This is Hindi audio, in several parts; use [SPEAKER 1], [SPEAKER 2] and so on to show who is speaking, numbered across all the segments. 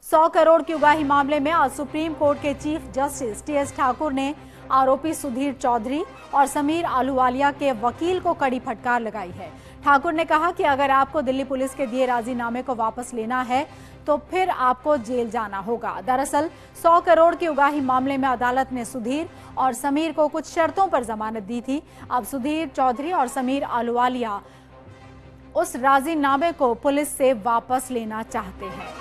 [SPEAKER 1] 100 करोड़ की उगाही मामले में आज सुप्रीम कोर्ट के चीफ जस्टिस टीएस ठाकुर ने आरोपी सुधीर चौधरी और समीर अहलूवालिया के वकील को कड़ी फटकार लगाई है। ठाकुर ने कहा कि अगर आपको दिल्ली पुलिस के दिए राजीनामे को वापस लेना है तो फिर आपको जेल जाना होगा। दरअसल 100 करोड़ की उगाही मामले में अदालत ने सुधीर और समीर को कुछ शर्तों पर जमानत दी थी। अब सुधीर चौधरी और समीर अहलूवालिया उस राजीनामे को पुलिस से वापस लेना चाहते हैं।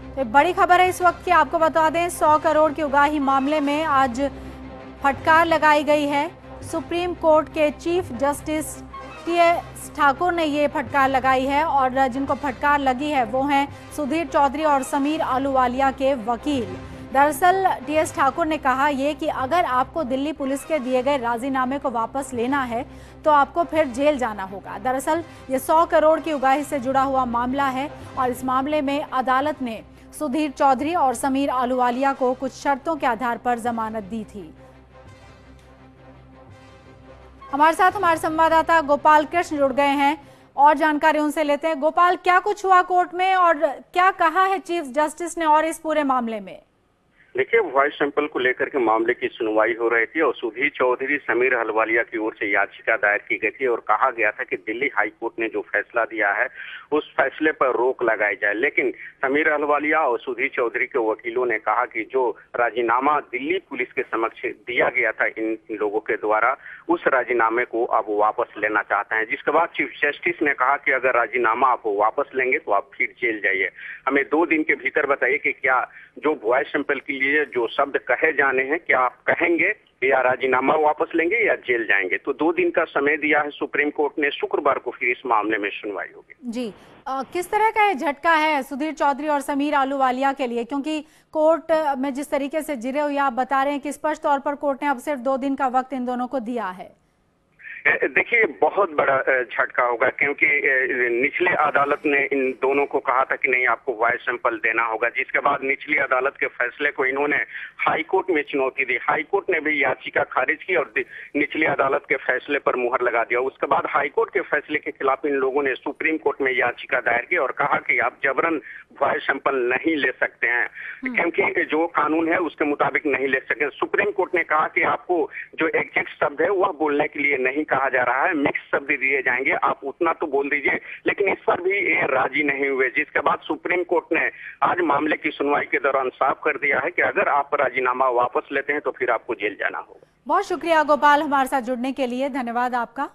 [SPEAKER 1] तो बड़ी खबर है इस वक्त की, आपको बता दें 100 करोड़ की उगाही मामले में आज फटकार लगाई गई है। सुप्रीम कोर्ट के चीफ जस्टिस टीएस ठाकुर ने ये फटकार लगाई है और जिनको फटकार लगी है वो हैं सुधीर चौधरी और समीर अहलूवालिया के वकील। दरअसल टीएस ठाकुर ने कहा ये कि अगर आपको दिल्ली पुलिस के दिए गए राजीनामे को वापस लेना है तो आपको फिर जेल जाना होगा। दरअसल ये 100 करोड़ की उगाही से जुड़ा हुआ मामला है और इस मामले में अदालत ने सुधीर चौधरी और समीर अहलूवालिया को कुछ शर्तों के आधार पर जमानत दी थी। हमारे साथ हमारे संवाददाता गोपाल कृष्ण जुड़ गए हैं और जानकारी उनसे लेते हैं। गोपाल, क्या कुछ हुआ कोर्ट में और क्या कहा है चीफ जस्टिस ने और इस पूरे मामले में?
[SPEAKER 2] देखिए, वॉइस सैंपल को लेकर के मामले की सुनवाई हो रही थी और सुधीर चौधरी समीर अहलूवालिया की ओर से याचिका दायर की गई थी और कहा गया था कि दिल्ली हाई कोर्ट ने जो फैसला दिया है उस फैसले पर रोक लगाई जाए। लेकिन समीर अहलूवालिया और सुधीर चौधरी के वकीलों ने कहा कि जो राजीनामा दिल्ली पुलिस के समक्ष दिया गया था इन लोगों के द्वारा, उस राजीनामे को अब वापस लेना चाहते हैं। जिसके बाद चीफ जस्टिस ने कहा कि अगर राजीनामा आप वापस लेंगे तो आप फिर जेल जाइए। हमें 2 दिन के भीतर बताइए कि क्या जो वॉइस सैंपल के लिए जो शब्द कहे जाने हैं, क्या आप कहेंगे या राजीनामा वापस लेंगे या जेल जाएंगे। तो 2 दिन का समय दिया है सुप्रीम कोर्ट ने। शुक्रवार को फिर इस मामले में सुनवाई होगी।
[SPEAKER 1] जी, किस तरह का ये झटका है सुधीर चौधरी और समीर अहलूवालिया के लिए, क्योंकि कोर्ट में जिस तरीके से जिरे हुए आप बता रहे हैं कि स्पष्ट तौर पर कोर्ट ने अब सिर्फ 2 दिन का वक्त इन दोनों को दिया है।
[SPEAKER 2] देखिए, बहुत बड़ा झटका होगा क्योंकि निचले अदालत ने इन दोनों को कहा था कि नहीं, आपको वॉइस सैंपल देना होगा। जिसके बाद निचली अदालत के फैसले को इन्होंने हाई कोर्ट में चुनौती दी। हाई कोर्ट ने भी याचिका खारिज की और निचली अदालत के फैसले पर मुहर लगा दिया। उसके बाद हाई कोर्ट के फैसले के खिलाफ इन लोगों ने सुप्रीम कोर्ट में याचिका दायर की और कहा कि आप जबरन वॉइस सैंपल नहीं ले सकते हैं क्योंकि जो कानून है उसके मुताबिक नहीं ले सकते। सुप्रीम कोर्ट ने कहा कि आपको जो एग्जैक्ट शब्द है वह बोलने के लिए नहीं कहा जा रहा है, मिक्स शब्द दिए जाएंगे, आप उतना तो बोल दीजिए। लेकिन इस पर भी ये राजी नहीं हुए। जिसके बाद सुप्रीम कोर्ट ने आज मामले की सुनवाई के दौरान साफ कर दिया है कि अगर आप राजीनामा वापस लेते हैं तो फिर आपको जेल जाना होगा।
[SPEAKER 1] बहुत शुक्रिया गोपाल, हमारे साथ जुड़ने के लिए धन्यवाद आपका।